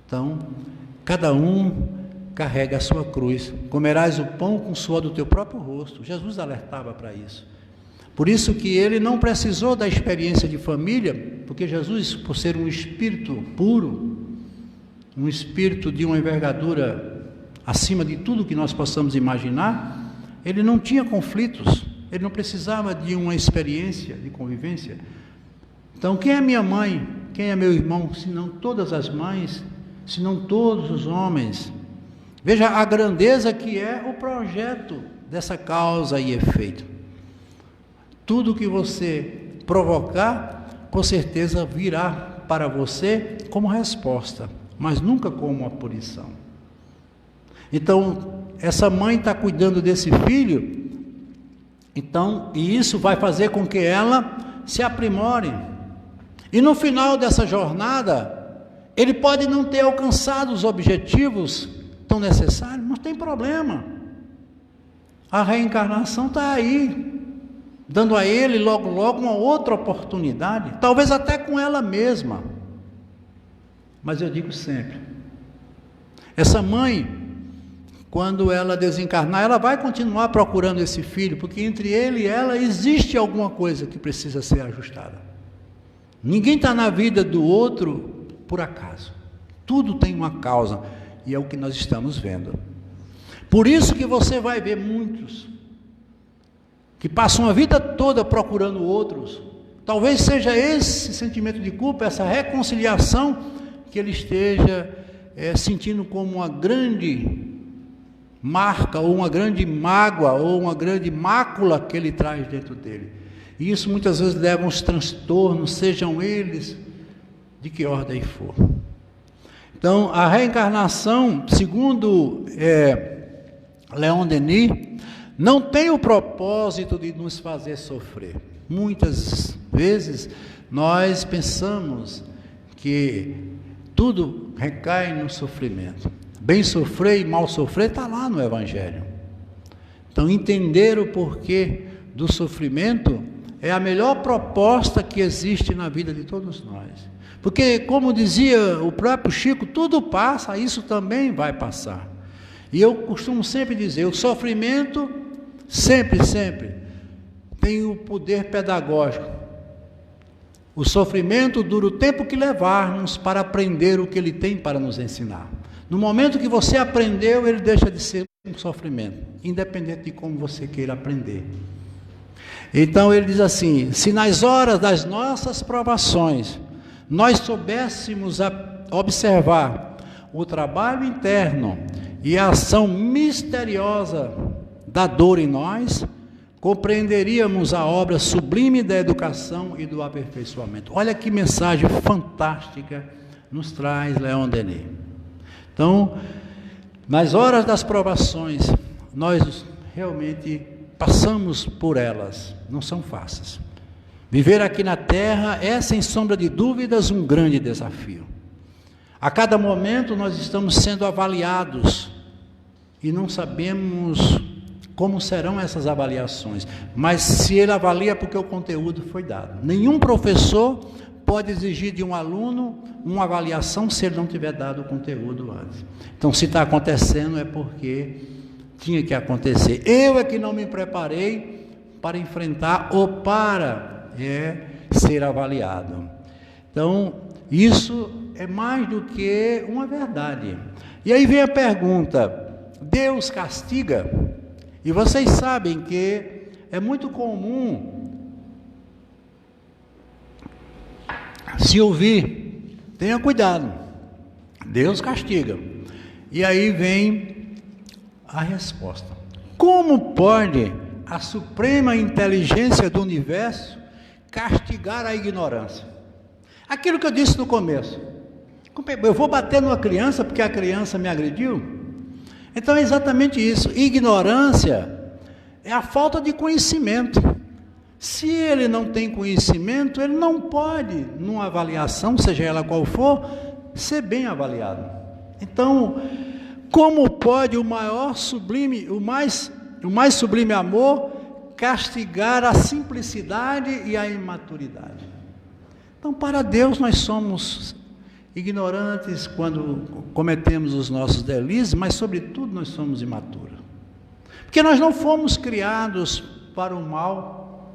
Então, cada um carrega a sua cruz. Comerás o pão com o suor do teu próprio rosto. Jesus alertava para isso. Por isso que ele não precisou da experiência de família, porque Jesus, por ser um espírito puro, um espírito de uma envergadura acima de tudo que nós possamos imaginar, ele não tinha conflitos, ele não precisava de uma experiência de convivência. Então, quem é minha mãe? Quem é meu irmão? Se não todas as mães, se não todos os homens. Veja a grandeza que é o projeto dessa causa e efeito. Tudo que você provocar, com certeza virá para você como resposta, mas nunca como uma punição. Então, essa mãe está cuidando desse filho, então, e isso vai fazer com que ela se aprimore. E no final dessa jornada, ele pode não ter alcançado os objetivos tão necessários, não tem problema. A reencarnação está aí, dando a ele logo uma outra oportunidade, talvez até com ela mesma. Mas eu digo sempre, essa mãe, quando ela desencarnar, ela vai continuar procurando esse filho, porque entre ele e ela existe alguma coisa que precisa ser ajustada. Ninguém está na vida do outro por acaso, tudo tem uma causa, e é o que nós estamos vendo. Por isso que você vai ver muitos que passam a vida toda procurando outros. Talvez seja esse sentimento de culpa, essa reconciliação, que ele esteja sentindo como uma grande marca, ou uma grande mágoa, ou uma grande mácula que ele traz dentro dele. E isso muitas vezes leva a uns transtornos, sejam eles de que ordem for. Então, a reencarnação, segundo Leon Denis, não tem o propósito de nos fazer sofrer. Muitas vezes nós pensamos que tudo recai no sofrimento. Bem sofrer e mal sofrer está lá no Evangelho. Então, entender o porquê do sofrimento é a melhor proposta que existe na vida de todos nós. Porque, como dizia o próprio Chico, tudo passa, isso também vai passar. E eu costumo sempre dizer, o sofrimento sempre tem o poder pedagógico. O sofrimento dura o tempo que levarmos para aprender o que ele tem para nos ensinar. No momento que você aprendeu, ele deixa de ser um sofrimento, independente de como você queira aprender. Então ele diz assim, se nas horas das nossas provações, nós soubéssemos observar o trabalho interno e a ação misteriosa da dor em nós, compreenderíamos a obra sublime da educação e do aperfeiçoamento. Olha que mensagem fantástica nos traz Leon Denis. Então, nas horas das provações, nós realmente passamos por elas, não são fáceis. Viver aqui na Terra é, sem sombra de dúvidas, um grande desafio. A cada momento nós estamos sendo avaliados e não sabemos como serão essas avaliações, mas se ele avalia porque o conteúdo foi dado. Nenhum professor pode exigir de um aluno uma avaliação se ele não tiver dado o conteúdo antes. Então, se está acontecendo é porque tinha que acontecer. Eu é que não me preparei para enfrentar ou para ser avaliado. Então, isso é mais do que uma verdade. E aí vem a pergunta: Deus castiga? E vocês sabem que é muito comum se ouvir, tenha cuidado, Deus castiga. E aí vem a resposta: como pode a suprema inteligência do universo castigar a ignorância? Aquilo que eu disse no começo, eu vou bater numa criança porque a criança me agrediu? Então é exatamente isso. Ignorância é a falta de conhecimento. Se ele não tem conhecimento, ele não pode, numa avaliação, seja ela qual for, ser bem avaliado. Então, como pode o mais sublime amor castigar a simplicidade e a imaturidade? Então, para Deus nós somos ignorantes quando cometemos os nossos deslizes, mas sobretudo nós somos imaturos. Porque nós não fomos criados para o mal.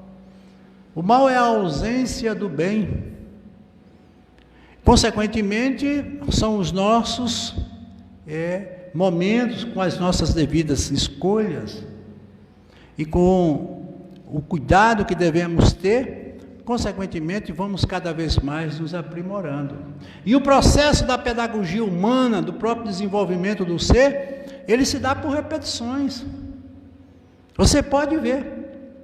O mal é a ausência do bem. Consequentemente, são os nossos momentos com as nossas devidas escolhas e com o cuidado que devemos ter. Consequentemente, vamos cada vez mais nos aprimorando. E o processo da pedagogia humana, do próprio desenvolvimento do ser, ele se dá por repetições. Você pode ver,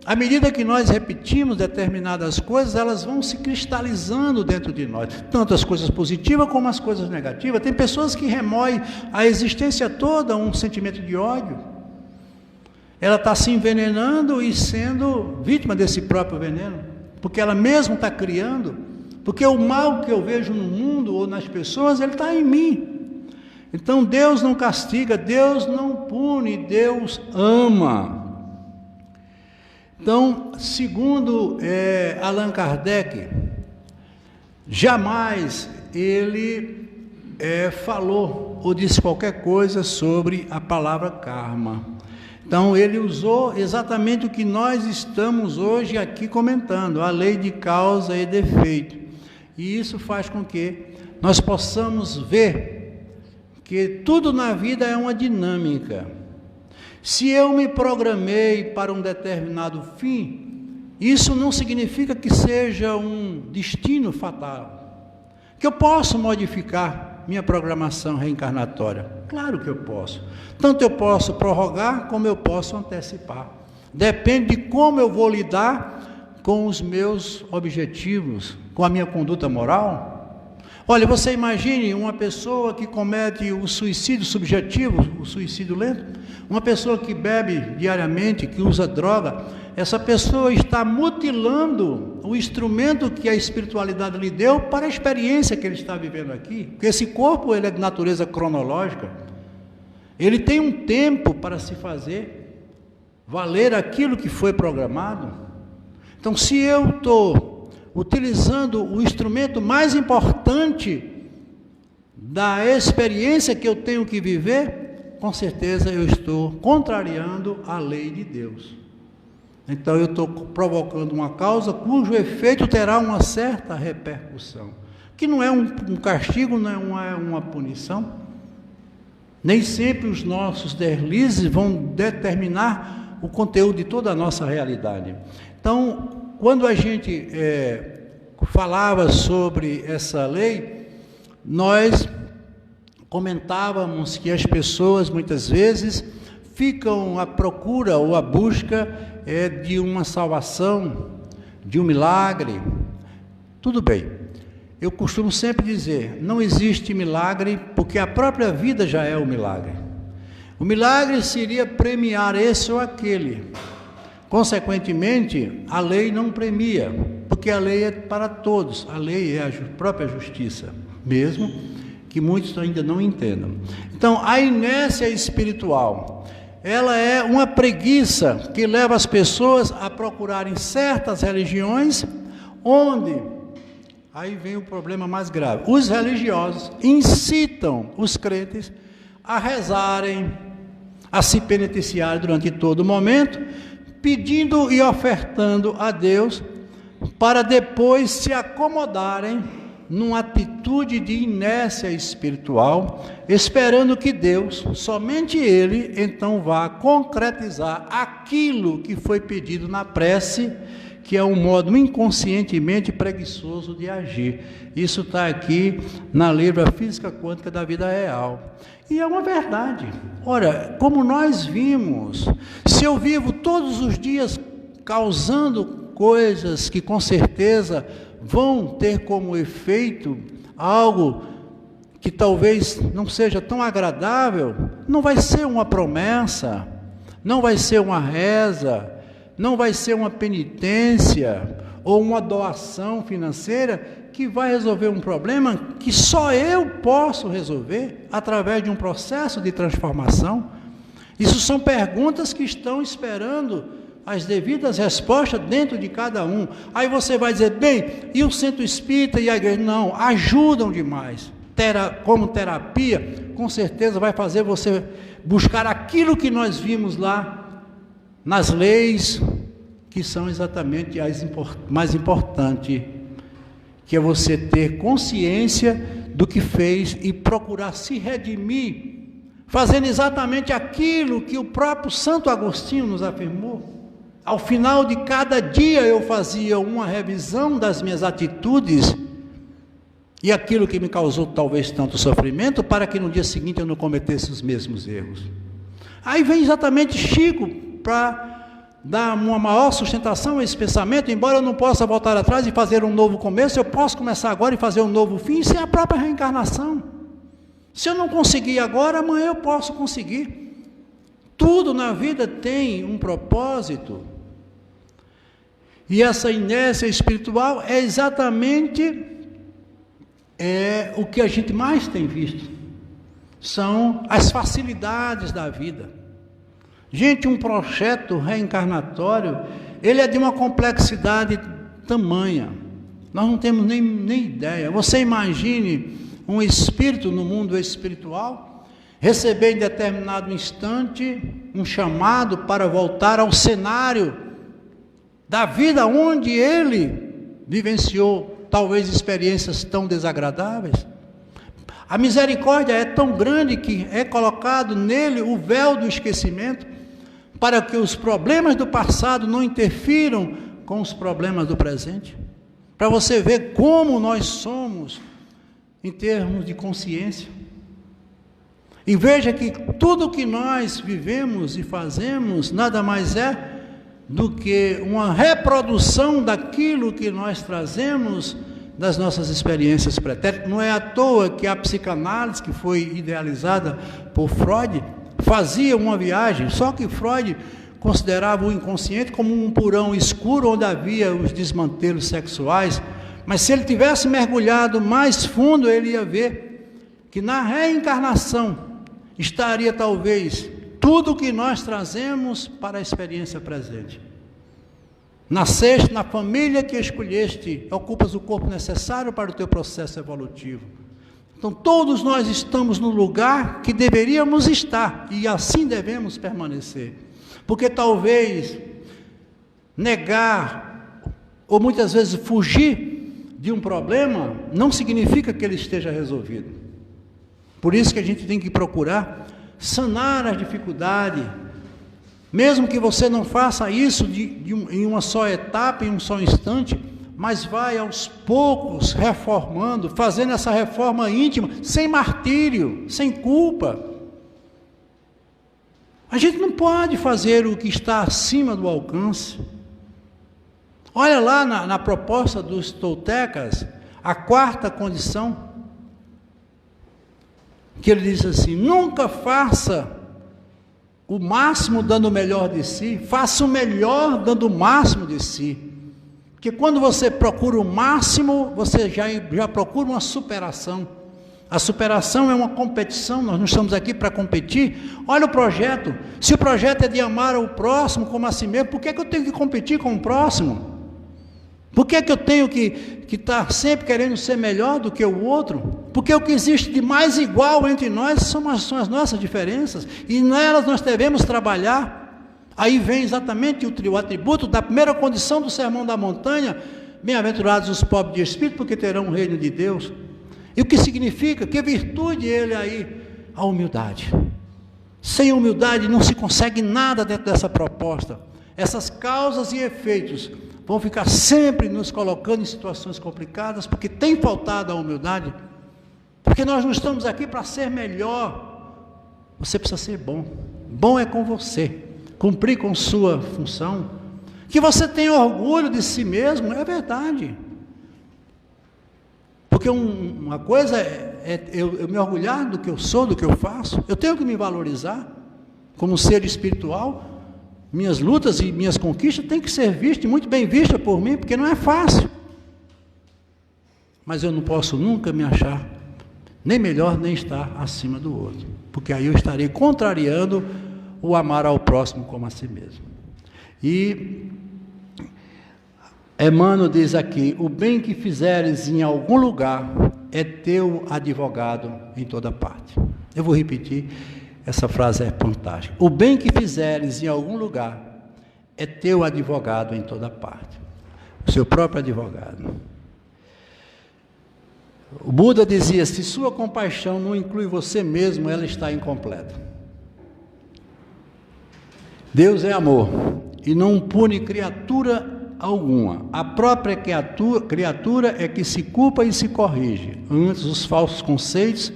à medida que nós repetimos determinadas coisas, elas vão se cristalizando dentro de nós, tanto as coisas positivas como as coisas negativas. Tem pessoas que remoem a existência toda um sentimento de ódio. Ela está se envenenando e sendo vítima desse próprio veneno, porque ela mesma está criando, porque o mal que eu vejo no mundo ou nas pessoas, ele está em mim. Então Deus não castiga, Deus não pune, Deus ama. Então, segundo Allan Kardec, jamais ele falou ou disse qualquer coisa sobre a palavra karma. Então, ele usou exatamente o que nós estamos hoje aqui comentando, a lei de causa e efeito. E isso faz com que nós possamos ver que tudo na vida é uma dinâmica. Se eu me programei para um determinado fim, isso não significa que seja um destino fatal. Que eu posso modificar minha programação reencarnatória. Claro que eu posso. Tanto eu posso prorrogar, como eu posso antecipar. Depende de como eu vou lidar com os meus objetivos, com a minha conduta moral. Olha, você imagine uma pessoa que comete o suicídio subjetivo, o suicídio lento, uma pessoa que bebe diariamente, que usa droga. Essa pessoa está mutilando o instrumento que a espiritualidade lhe deu para a experiência que ele está vivendo aqui. Porque esse corpo, ele é de natureza cronológica. Ele tem um tempo para se fazer valer aquilo que foi programado. Então, se eu estou utilizando o instrumento mais importante da experiência que eu tenho que viver, com certeza eu estou contrariando a lei de Deus. Então eu estou provocando uma causa cujo efeito terá uma certa repercussão, que não é um castigo, não é uma punição. Nem sempre os nossos deslizes vão determinar o conteúdo de toda a nossa realidade. Então, quando a gente falava sobre essa lei, nós comentávamos que as pessoas muitas vezes ficam à procura ou à busca de uma salvação, de um milagre. Tudo bem, eu costumo sempre dizer, não existe milagre, porque a própria vida já é o milagre. O milagre seria premiar esse ou aquele. Consequentemente, a lei não premia, porque a lei é para todos, a lei é a própria justiça, mesmo que muitos ainda não entendam. Então, a inércia espiritual, ela é uma preguiça que leva as pessoas a procurarem certas religiões, onde, aí vem o problema mais grave, os religiosos incitam os crentes a rezarem, a se penitenciarem durante todo o momento, pedindo e ofertando a Deus, para depois se acomodarem numa atitude de inércia espiritual, esperando que Deus, somente Ele, então vá concretizar aquilo que foi pedido na prece, que é um modo inconscientemente preguiçoso de agir. Isso está aqui na lei da física quântica da vida real. E é uma verdade. Ora, como nós vimos, se eu vivo todos os dias causando coisas que com certeza vão ter como efeito algo que talvez não seja tão agradável, não vai ser uma promessa, não vai ser uma reza, não vai ser uma penitência ou uma doação financeira que vai resolver um problema que só eu posso resolver através de um processo de transformação. Isso são perguntas que estão esperando as devidas respostas dentro de cada um. Aí você vai dizer, bem, e o centro espírita e a igreja? Não, ajudam demais. Como terapia, com certeza vai fazer você buscar aquilo que nós vimos lá nas leis, que são exatamente as mais importantes, que é você ter consciência do que fez e procurar se redimir, fazendo exatamente aquilo que o próprio Santo Agostinho nos afirmou. Ao final de cada dia eu fazia uma revisão das minhas atitudes e aquilo que me causou talvez tanto sofrimento, para que no dia seguinte eu não cometesse os mesmos erros. Aí vem exatamente Chico para dar uma maior sustentação a esse pensamento. Embora eu não possa voltar atrás e fazer um novo começo, eu posso começar agora e fazer um novo fim. Isso é a própria reencarnação. Se eu não conseguir agora, amanhã eu posso conseguir. Tudo na vida tem um propósito. E essa inércia espiritual é exatamente o que a gente mais tem visto. São as facilidades da vida. Gente, um projeto reencarnatório, ele é de uma complexidade tamanha. Nós não temos nem ideia. Você imagine um espírito no mundo espiritual receber em determinado instante um chamado para voltar ao cenário da vida onde ele vivenciou talvez experiências tão desagradáveis. A misericórdia é tão grande que é colocado nele o véu do esquecimento, para que os problemas do passado não interfiram com os problemas do presente. Para você ver como nós somos em termos de consciência. E veja que tudo que nós vivemos e fazemos nada mais é do que uma reprodução daquilo que nós trazemos das nossas experiências pretéritas. Não é à toa que a psicanálise, que foi idealizada por Freud, fazia uma viagem, só que Freud considerava o inconsciente como um porão escuro onde havia os desmantelos sexuais, mas se ele tivesse mergulhado mais fundo, ele ia ver que na reencarnação estaria talvez tudo o que nós trazemos para a experiência presente. Nasceste na família que escolheste, ocupas o corpo necessário para o teu processo evolutivo. Então todos nós estamos no lugar que deveríamos estar, e assim devemos permanecer, porque talvez negar, ou muitas vezes fugir de um problema, não significa que ele esteja resolvido. Por isso que a gente tem que procurar sanar as dificuldades, mesmo que você não faça isso em uma só etapa, em um só instante, mas vai aos poucos reformando, fazendo essa reforma íntima, sem martírio, sem culpa. A gente não pode fazer o que está acima do alcance. Olha lá na proposta dos toltecas, a quarta condição, que ele diz assim: nunca faça o máximo dando o melhor de si, faça o melhor dando o máximo de si. Porque quando você procura o máximo, você já procura uma superação. A superação é uma competição, nós não estamos aqui para competir. Olha o projeto, se o projeto é de amar o próximo como a si mesmo, por que eu tenho que competir com o próximo? Por que eu tenho que estar sempre querendo ser melhor do que o outro? Porque o que existe de mais igual entre nós são as nossas diferenças, e nelas nós devemos trabalhar. Aí vem exatamente o atributo da primeira condição do Sermão da Montanha: bem-aventurados os pobres de espírito, porque terão o reino de Deus. E o que significa? Que virtude ele aí? A humildade. Sem humildade não se consegue nada dentro dessa proposta. Essas causas e efeitos vão ficar sempre nos colocando em situações complicadas, porque tem faltado a humildade, porque nós não estamos aqui para ser melhor. Você precisa ser bom. Bom é com você, cumprir com sua função, que você tenha orgulho de si mesmo, é verdade. Porque uma coisa é eu me orgulhar do que eu sou, do que eu faço. Eu tenho que me valorizar como ser espiritual. Minhas lutas e minhas conquistas têm que ser vistas, muito bem vistas por mim, porque não é fácil. Mas eu não posso nunca me achar nem melhor, nem estar acima do outro, porque aí eu estarei contrariando o amar ao próximo como a si mesmo. E Emmanuel diz aqui: o bem que fizeres em algum lugar é teu advogado em toda parte. Eu vou repetir, essa frase é fantástica. O bem que fizeres em algum lugar é teu advogado em toda parte. O seu próprio advogado. O Buda dizia: se sua compaixão não inclui você mesmo, ela está incompleta. Deus é amor e não pune criatura alguma. A própria criatura é que se culpa e se corrige antes os falsos conceitos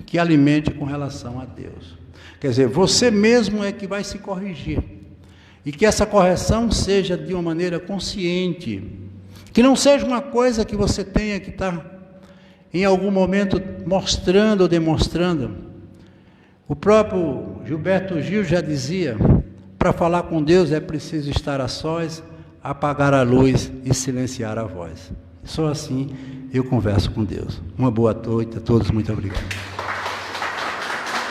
que alimente com relação a Deus. Quer dizer, você mesmo é que vai se corrigir, e que essa correção seja de uma maneira consciente, que não seja uma coisa que você tenha que estar em algum momento mostrando ou demonstrando. O próprio Gilberto Gil já dizia: para falar com Deus é preciso estar a sós, apagar a luz e silenciar a voz. Só assim eu converso com Deus. Uma boa noite a todos, muito obrigado.